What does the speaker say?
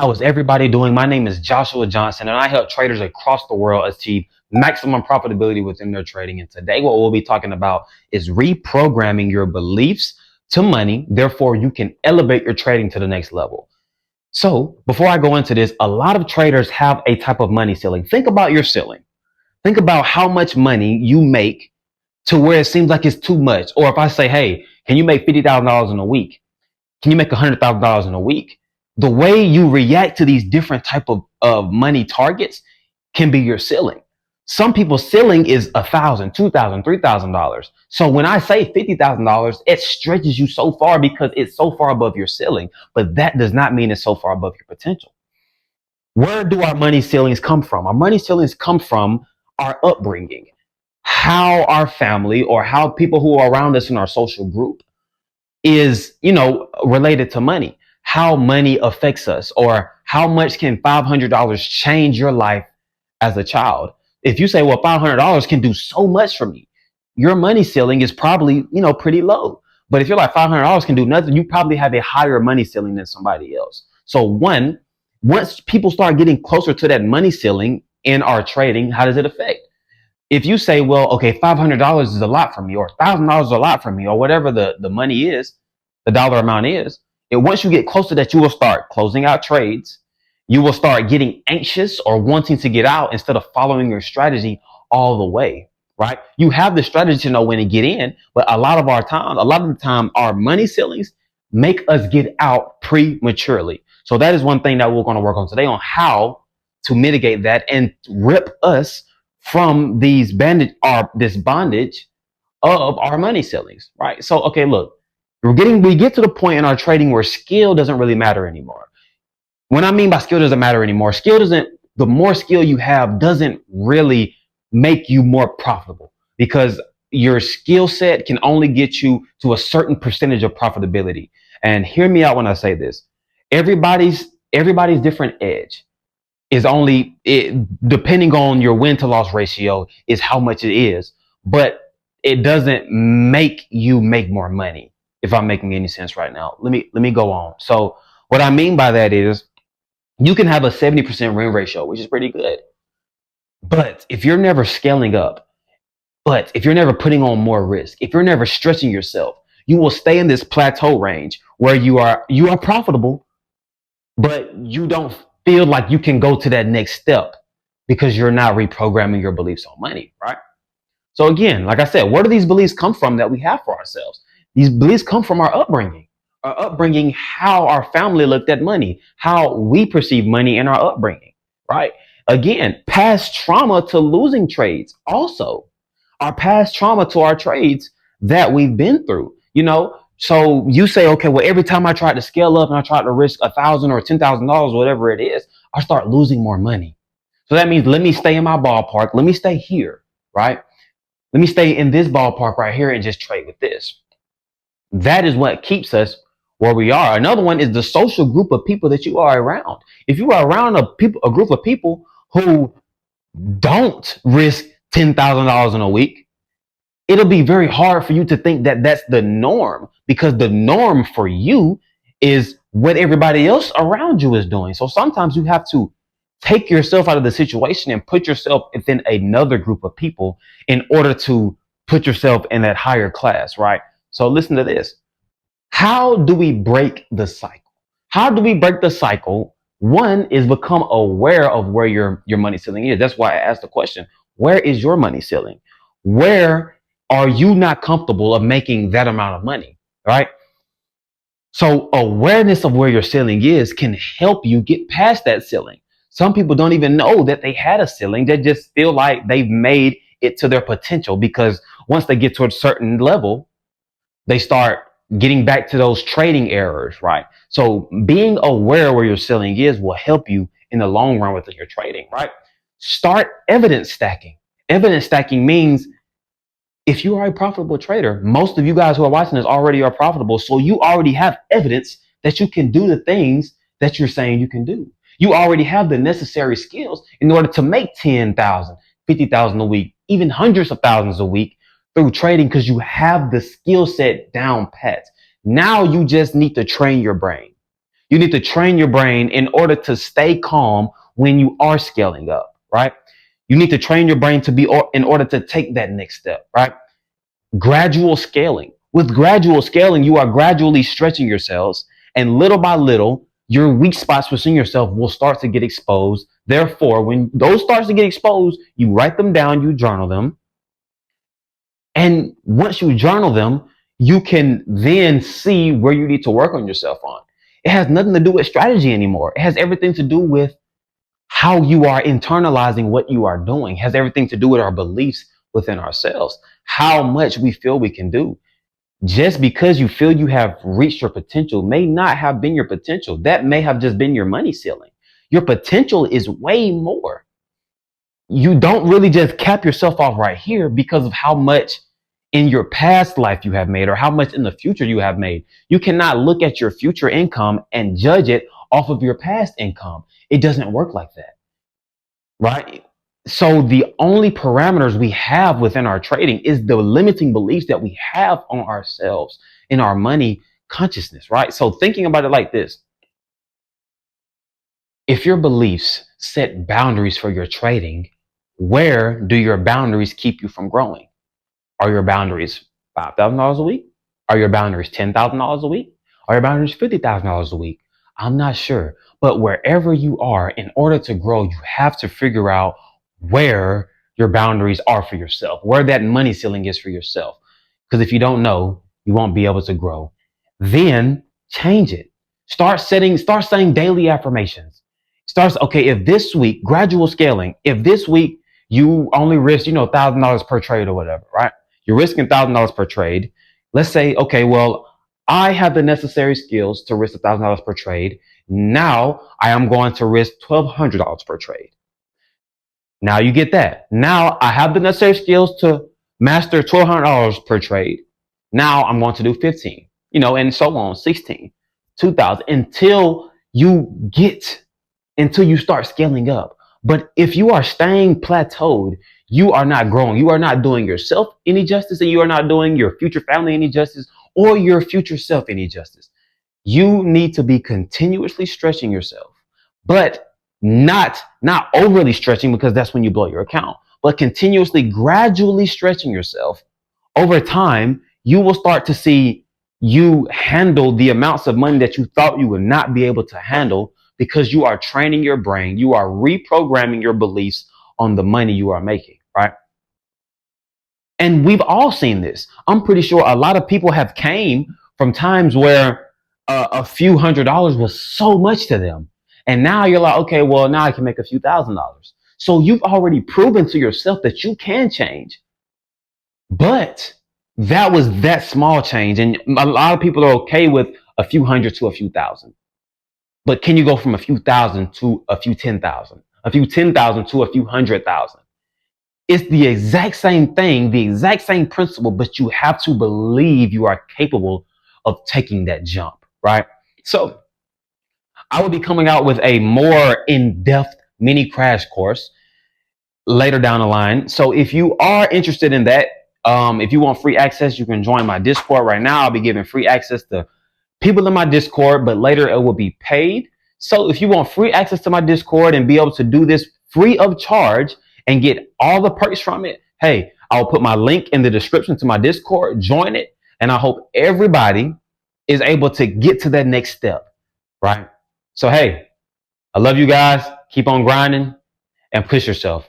How is everybody doing? My name is Joshua Johnson, and I help traders across the world achieve maximum profitability within their trading. And today, what we'll be talking about is reprogramming your beliefs to money. Therefore, you can elevate your trading to the next level. So, before I go into this, a lot of traders have a type of money ceiling. Think about your ceiling. Think about how much money you make to where it seems like it's too much. Or if I say, hey, can you make $50,000 in a week? Can you make $100,000 in a week? The way you react to these different type of money targets can be your ceiling. Some people's ceiling is $1,000, $2,000, $3,000. So when I say $50,000, it stretches you so far because it's so far above your ceiling. But that does not mean it's so far above your potential. Where do our money ceilings come from? Our money ceilings come from our upbringing, how our family or how people who are around us in our social group is, related to money, how money affects us, or how much can $500 change your life as a child. If you say, well, $500 can do so much for me, your money ceiling is probably, pretty low. But if you're like $500 can do nothing, you probably have a higher money ceiling than somebody else. So once people start getting closer to that money ceiling in our trading, how does it affect? If you say, well, okay, $500 is a lot for me, or $1,000 is a lot for me, or whatever the money is, the dollar amount is, and once you get close to that, you will start closing out trades. You will start getting anxious or wanting to get out instead of following your strategy all the way, right? You have the strategy to know when to get in, but a lot of the time, our money ceilings make us get out prematurely. So that is one thing that we're going to work on today, on how to mitigate that and rip us from this bondage of our money ceilings, right? So, okay, look, we get to the point in our trading where skill doesn't really matter anymore. When I mean by skill doesn't matter anymore, the more skill you have doesn't really make you more profitable, because your skill set can only get you to a certain percentage of profitability. And hear me out when I say this. Everybody's different edge is depending on your win to loss ratio is how much it is, but it doesn't make you make more money. If I'm making any sense right now, let me go on. So what I mean by that is you can have a 70% win ratio, which is pretty good. But if you're never scaling up, but if you're never putting on more risk, if you're never stretching yourself, you will stay in this plateau range where you are profitable, but you don't feel like you can go to that next step because you're not reprogramming your beliefs on money, right? So again, like I said, where do these beliefs come from that we have for ourselves? These beliefs come from our upbringing. Our upbringing, how our family looked at money, how we perceive money in our upbringing, right? Again, past trauma to losing trades. Also, our past trauma to our trades that we've been through, So you say, okay, well, every time I try to scale up and I try to risk $1,000 or $10,000, whatever it is, I start losing more money. So that means let me stay in my ballpark. Let me stay here, right? Let me stay in this ballpark right here and just trade with this. That is what keeps us where we are. Another one is the social group of people that you are around. If you are around a group of people who don't risk $10,000 in a week, it'll be very hard for you to think that that's the norm, because the norm for you is what everybody else around you is doing. So sometimes you have to take yourself out of the situation and put yourself within another group of people in order to put yourself in that higher class, right? So listen to this. How do we break the cycle? How do we break the cycle? One is become aware of where your money ceiling is. That's why I asked the question, where is your money ceiling? Where are you not comfortable of making that amount of money, right? So awareness of where your ceiling is can help you get past that ceiling. Some people don't even know that they had a ceiling. They just feel like they've made it to their potential, because once they get to a certain level, they start getting back to those trading errors, right? So being aware where your ceiling is will help you in the long run with your trading, right? Start evidence stacking. Evidence stacking means if you are a profitable trader, most of you guys who are watching this already are profitable. So you already have evidence that you can do the things that you're saying you can do. You already have the necessary skills in order to make 10,000, 50,000 a week, even hundreds of thousands a week through trading, because you have the skill set down pat. Now you just need to train your brain. You need to train your brain in order to stay calm when you are scaling up, right? You need to train your brain to be in order to take that next step, right? Gradual scaling. With gradual scaling, you are gradually stretching yourselves, and little by little, your weak spots within yourself will start to get exposed. Therefore, when those starts to get exposed, you write them down, you journal them, and once you journal them, you can then see where you need to work on yourself on. It has nothing to do with strategy anymore. It has everything to do with how you are internalizing what you are doing. It has everything to do with our beliefs within ourselves, how much we feel we can do. Just because you feel you have reached your potential may not have been your potential. That may have just been your money ceiling. Your potential is way more. You don't really just cap yourself off right here because of how much in your past life you have made or how much in the future you have made. You cannot look at your future income and judge it off of your past income. It doesn't work like that, right? So the only parameters we have within our trading is the limiting beliefs that we have on ourselves in our money consciousness, right? So thinking about it like this, if your beliefs set boundaries for your trading, where do your boundaries keep you from growing? Are your boundaries $5,000 a week? Are your boundaries $10,000 a week? Are your boundaries $50,000 a week? I'm not sure. But wherever you are, in order to grow, you have to figure out where your boundaries are for yourself, where that money ceiling is for yourself. Because if you don't know, you won't be able to grow. Then change it. Start saying daily affirmations. Okay, if this week, gradual scaling, if this week you only risk, $1,000 per trade or whatever, right? You're risking $1,000 per trade. Let's say, okay, well, I have the necessary skills to risk $1,000 per trade. Now I am going to risk $1,200 per trade. Now you get that. Now I have the necessary skills to master $1,200 per trade. Now I'm going to do 15, and so on, 16, 2,000 until you start scaling up. But if you are staying plateaued, you are not growing. You are not doing yourself any justice, and you are not doing your future family any justice or your future self any justice. You need to be continuously stretching yourself, but not overly stretching, because that's when you blow your account, but continuously, gradually stretching yourself. Over time, you will start to see you handle the amounts of money that you thought you would not be able to handle, because you are training your brain. You are reprogramming your beliefs on the money you are making, right? And we've all seen this. I'm pretty sure a lot of people have came from times where a few $100s was so much to them. And now you're like, okay, well, now I can make a few $1,000s. So you've already proven to yourself that you can change. But that was that small change. And a lot of people are okay with a few hundred to a few thousand. But can you go from a few thousand to a few 10,000, a few 10,000 to a few 100,000? It's the exact same thing, the exact same principle, but you have to believe you are capable of taking that jump, right? So I will be coming out with a more in-depth mini crash course later down the line. So if you are interested in that, if you want free access, you can join my Discord right now. I'll be giving free access to people in my Discord, but later it will be paid. So if you want free access to my Discord and be able to do this free of charge and get all the perks from it, hey, I'll put my link in the description to my Discord. Join it. And I hope everybody is able to get to that next step, right? So, hey, I love you guys. Keep on grinding and push yourself.